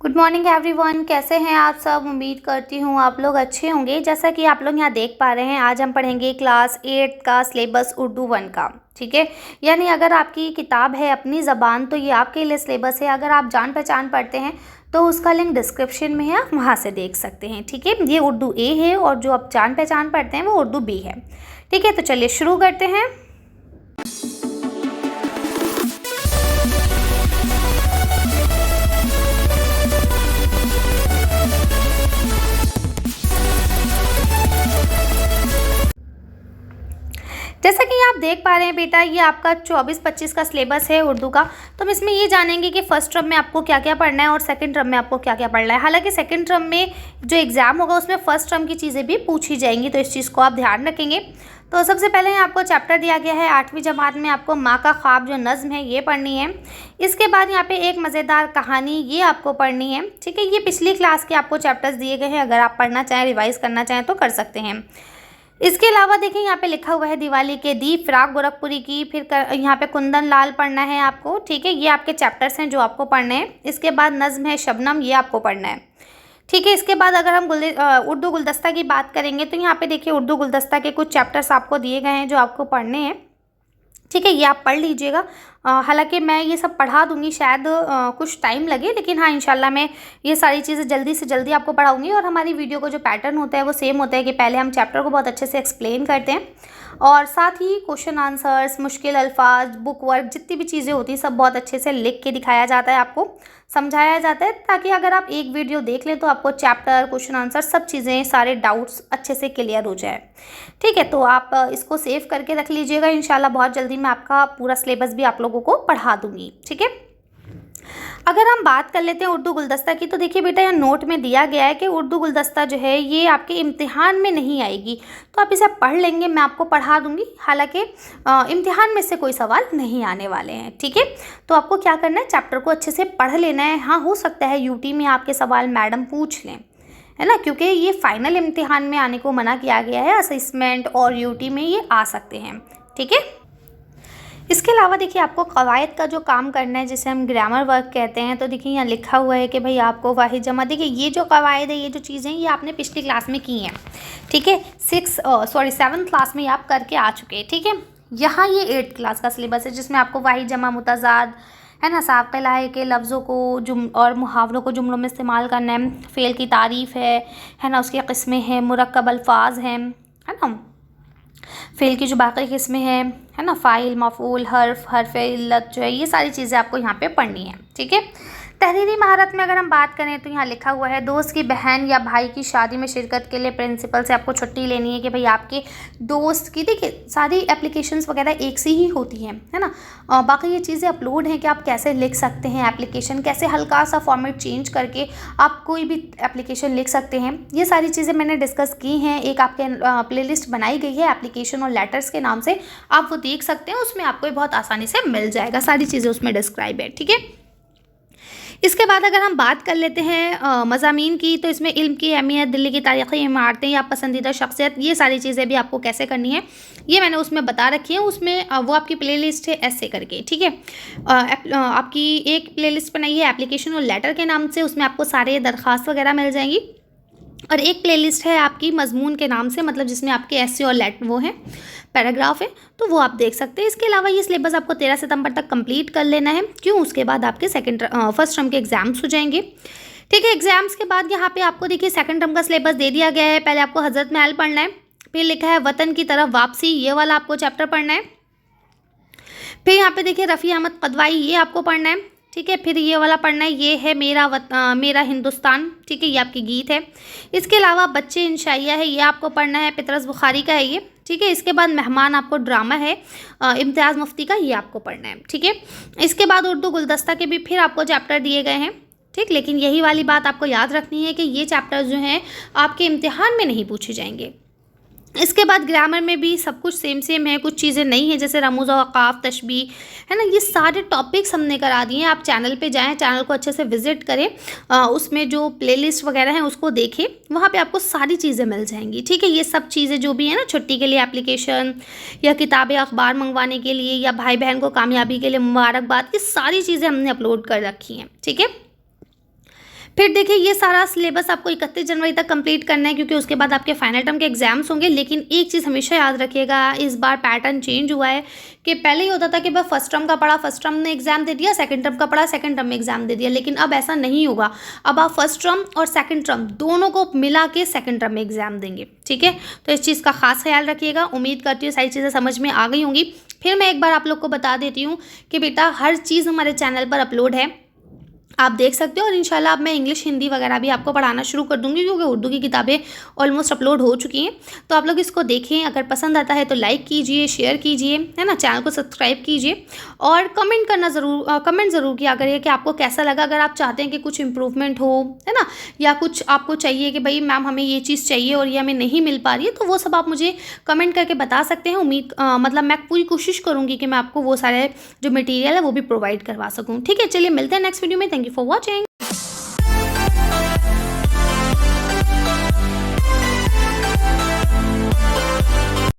Good morning everyone. कैसे हैं आप सब? उम्मीद करती हूँ आप लोग अच्छे होंगे। जैसा कि आप लोग यहाँ देख पा रहे हैं, आज हम पढ़ेंगे क्लास 8 का सिलेबस उर्दू 1 का। ठीक है, यानी अगर आपकी किताब है अपनी ज़बान तो ये आपके लिए सिलेबस है। अगर आप जान पहचान पढ़ते हैं तो उसका लिंक डिस्क्रिप्शन में है, आप वहाँ से देख सकते हैं। ठीक है, ये उर्दू ए है और जो आप जान पहचान पढ़ते हैं वो उर्दू बी है। ठीक है, तो चलिए शुरू करते हैं। जैसा कि आप देख पा रहे हैं बेटा, ये आपका 24-25 का सिलेबस है उर्दू का। तो हम इसमें ये जानेंगे कि फर्स्ट टर्म में आपको क्या क्या पढ़ना है और सेकंड टर्म में आपको क्या क्या पढ़ना है। हालांकि सेकंड टर्म में जो एग्ज़ाम होगा उसमें फर्स्ट टर्म की चीज़ें भी पूछी जाएंगी, तो इस चीज़ को आप ध्यान रखेंगे। तो सबसे पहले आपको चैप्टर दिया गया है 8वीं जमात में, आपको माँ का ख्वाब जो नज़्म है ये पढ़नी है। इसके बाद यहाँ पे एक मज़ेदार कहानी ये आपको पढ़नी है। ठीक है, ये पिछली क्लास के आपको चैप्टर्स दिए गए हैं, अगर आप पढ़ना चाहें रिवाइज़ करना चाहें तो कर सकते हैं। इसके अलावा देखिए यहाँ पे लिखा हुआ है दिवाली के दीप, फिराक गोरखपुरी की, फिर यहाँ पे कुंदन लाल पढ़ना है आपको। ठीक है, ये आपके चैप्टर्स हैं जो आपको पढ़ने हैं। इसके बाद नज़्म है शबनम, ये आपको पढ़ना है। ठीक है, इसके बाद अगर हम उर्दू गुलदस्ता की बात करेंगे तो यहाँ पे देखिए उर्दू गुलदस्ता के कुछ चैप्टर्स आपको दिए गए हैं जो आपको पढ़ने हैं। ठीक है, ये आप पढ़ लीजिएगा। हालांकि मैं ये सब पढ़ा दूंगी, शायद कुछ टाइम लगे, लेकिन हाँ इंशाल्लाह मैं ये सारी चीज़ें जल्दी से जल्दी आपको पढ़ाऊंगी। और हमारी वीडियो का जो पैटर्न होता है वो सेम होता है कि पहले हम चैप्टर को बहुत अच्छे से एक्सप्लेन करते हैं और साथ ही क्वेश्चन आंसर्स, मुश्किल अल्फाज, बुक वर्क, जितनी भी चीज़ें होती हैं सब बहुत अच्छे से लिख के दिखाया जाता है, आपको समझाया जाता है, ताकि अगर आप एक वीडियो देख लें तो आपको चैप्टर, क्वेश्चन आंसर, सब चीज़ें, सारे डाउट्स अच्छे से क्लियर हो जाए। ठीक है, तो आप इसको सेव करके रख लीजिएगा। इंशाल्लाह बहुत जल्दी मैं आपका पूरा सिलेबस भी आप लोगों को पढ़ा दूंगी। ठीक है, अगर हम बात कर लेते हैं उर्दू गुलदस्ता की, तो देखिए बेटा यहाँ नोट में दिया गया है कि उर्दू गुलदस्ता जो है ये आपके इम्तिहान में नहीं आएगी, तो आप इसे पढ़ लेंगे, मैं आपको पढ़ा दूंगी। हालांकि इम्तिहान में से कोई सवाल नहीं आने वाले हैं। ठीक है, तो आपको क्या करना है, चैप्टर को अच्छे से पढ़ लेना है। हाँ, हो सकता है यूटी में आपके सवाल मैडम पूछ लें, है ना, क्योंकि ये फाइनल इम्तिहान में आने को मना किया गया है, असेसमेंट और यूटी में ये आ सकते हैं। ठीक है, इसके अलावा देखिए आपको कवायद का जो काम करना है, जिसे हम ग्रामर वर्क कहते हैं, तो देखिए यहाँ लिखा हुआ है कि भाई आपको वाहिद जमा, देखिए ये जो कवायद है, ये जो चीज़ें ये आपने पिछली क्लास में की हैं। ठीक है, 7th क्लास में आप करके आ चुके हैं। ठीक है, यहाँ ये 8th क्लास का सिलेबस है जिसमें आपको वाहिद जमा मुतज़ाद, है ना, साक़िल है के लफ्ज़ों को और मुहावरों को जुमलों में इस्तेमाल करना है, फ़ेल की तारीफ़ है ना, उसकी किस्में हैं, मुरक्कब अल्फाज हैं, है ना, फ़ेल की जो बाकी किस्में हैं, है ना, फ़ाइल, मफ़ूल, हर्फ इल्लत जो है, ये सारी चीज़ें आपको यहाँ पे पढ़नी है। ठीक है, तहरीरी महारत में अगर हम बात करें तो यहाँ लिखा हुआ है दोस्त की बहन या भाई की शादी में शिरकत के लिए प्रिंसिपल से आपको छुट्टी लेनी है कि भाई आपके दोस्त की, देखिए सारी एप्लीकेशंस वगैरह एक सी ही होती हैं, है ना। बाकी ये चीज़ें अपलोड हैं कि आप कैसे लिख सकते हैं एप्लीकेशन, कैसे हल्का सा फॉर्मेट चेंज करके आप कोई भी एप्लीकेशन लिख सकते हैं। ये सारी चीज़ें मैंने डिस्कस की हैं, एक आपके प्लेलिस्ट बनाई गई है एप्लीकेशन और लेटर्स के नाम से, आप वो देख सकते हैं, उसमें आपको बहुत आसानी से मिल जाएगा, सारी चीज़ें उसमें डिस्क्राइब है। ठीक है, इसके बाद अगर हम बात कर लेते हैं मज़ामीन की, तो इसमें इल्म की अहमियत, दिल्ली की तारीख़ी इमारतें या पसंदीदा शख्सियत, ये सारी चीज़ें भी आपको कैसे करनी है ये मैंने उसमें बता रखी है। उसमें वो आपकी प्लेलिस्ट है ऐसे करके। ठीक है, आपकी एक प्लेलिस्ट बनाई है एप्लीकेशन और लेटर के नाम से, उसमें आपको सारे दरख्वास्त वगैरह मिल जाएंगी, और एक प्लेलिस्ट है आपकी मजमून के नाम से, मतलब जिसमें आपके एस्से और लेट वो हैं, पैराग्राफ है, तो वो आप देख सकते हैं। इसके अलावा ये सिलेबस आपको 13 सितंबर तक कंप्लीट कर लेना है, क्यों, उसके बाद आपके फर्स्ट टर्म के एग्जाम्स हो जाएंगे। ठीक है, एग्जाम्स के बाद यहाँ पे आपको देखिए सेकंड टर्म का सिलेबस दे दिया गया है। पहले आपको हज़रत महल पढ़ना है, फिर लिखा है वतन की तरफ वापसी, ये वाला आपको चैप्टर पढ़ना है। फिर यहाँ पे देखिए रफ़ी अहमद क़दवाई, ये आपको पढ़ना है। ठीक है, फिर ये वाला पढ़ना है, ये है मेरा हिंदुस्तान। ठीक है, ये आपकी गीत है। इसके अलावा बच्चे इंशाइया है, ये आपको पढ़ना है, पितरस बुखारी का है ये। ठीक है, इसके बाद मेहमान आपको ड्रामा है, इम्तियाज़ मुफ्ती का, ये आपको पढ़ना है। ठीक है, इसके बाद उर्दू गुलदस्ता के भी फिर आपको चैप्टर दिए गए हैं। ठीक, लेकिन यही वाली बात आपको याद रखनी है कि ये चैप्टर जो हैं आपके इम्तिहान में नहीं पूछे जाएंगे। इसके बाद ग्रामर में भी सब कुछ सेम है, कुछ चीज़ें नहीं हैं, जैसे रमूज़ और औक़ाफ़, तशबीह, है ना, ये सारे टॉपिक्स हमने करा दिए हैं। आप चैनल पे जाएं, चैनल को अच्छे से विज़िट करें, उसमें जो प्लेलिस्ट वगैरह हैं उसको देखें, वहाँ पे आपको सारी चीज़ें मिल जाएंगी। ठीक है, ये सब चीज़ें जो भी है ना, छुट्टी के लिए एप्लीकेशन या किताबें अखबार मंगवाने के लिए या भाई बहन को कामयाबी के लिए मुबारकबाद, ये सारी चीज़ें हमने अपलोड कर रखी हैं। ठीक है, फिर देखिए ये सारा सिलेबस आपको 31 जनवरी तक कंप्लीट करना है, क्योंकि उसके बाद आपके फाइनल टर्म के एग्जाम्स होंगे। लेकिन एक चीज़ हमेशा याद रखिएगा, इस बार पैटर्न चेंज हुआ है कि पहले ही होता था कि बस फर्स्ट टर्म का पढ़ा, फर्स्ट टर्म में एग्जाम दे दिया, सेकंड टर्म का पढ़ा, सेकंड टर्म में एग्जाम दे दिया। लेकिन अब ऐसा नहीं होगा, अब आप फर्स्ट टर्म और सेकंड टर्म दोनों को मिला के सेकंड टर्म में एग्जाम देंगे, ठीक है। तो इस चीज़ का खास ख्याल रखिएगा। उम्मीद करती हूँ सारी चीज़ें समझ में आ गई होंगी। फिर मैं एक बार आप लोग को बता देती हूँ कि बेटा हर चीज़ हमारे चैनल पर अपलोड है, आप देख सकते हो। और इंशाल्लाह अब मैं इंग्लिश हिंदी वगैरह भी आपको पढ़ाना शुरू कर दूंगी, क्योंकि उर्दू की किताबें ऑलमोस्ट अपलोड हो चुकी हैं। तो आप लोग इसको देखें, अगर पसंद आता है तो लाइक कीजिए, शेयर कीजिए, है ना, चैनल को सब्सक्राइब कीजिए और कमेंट करना कमेंट ज़रूर किया करिए कि आपको कैसा लगा। अगर आप चाहते हैं कि कुछ इंप्रूवमेंट हो, है ना, या कुछ आपको चाहिए कि भाई मैम हमें ये चीज़ चाहिए और ये हमें नहीं मिल पा रही है, तो वो सब आप मुझे कमेंट करके बता सकते हैं। मतलब मैं पूरी कोशिश करूँगी कि मैं आपको वो सारे जो मटीरियल है वो भी प्रोवाइड करवा सकूँ, ठीक है। चलिए मिलते हैं नेक्स्ट वीडियो में। Thank you for watching.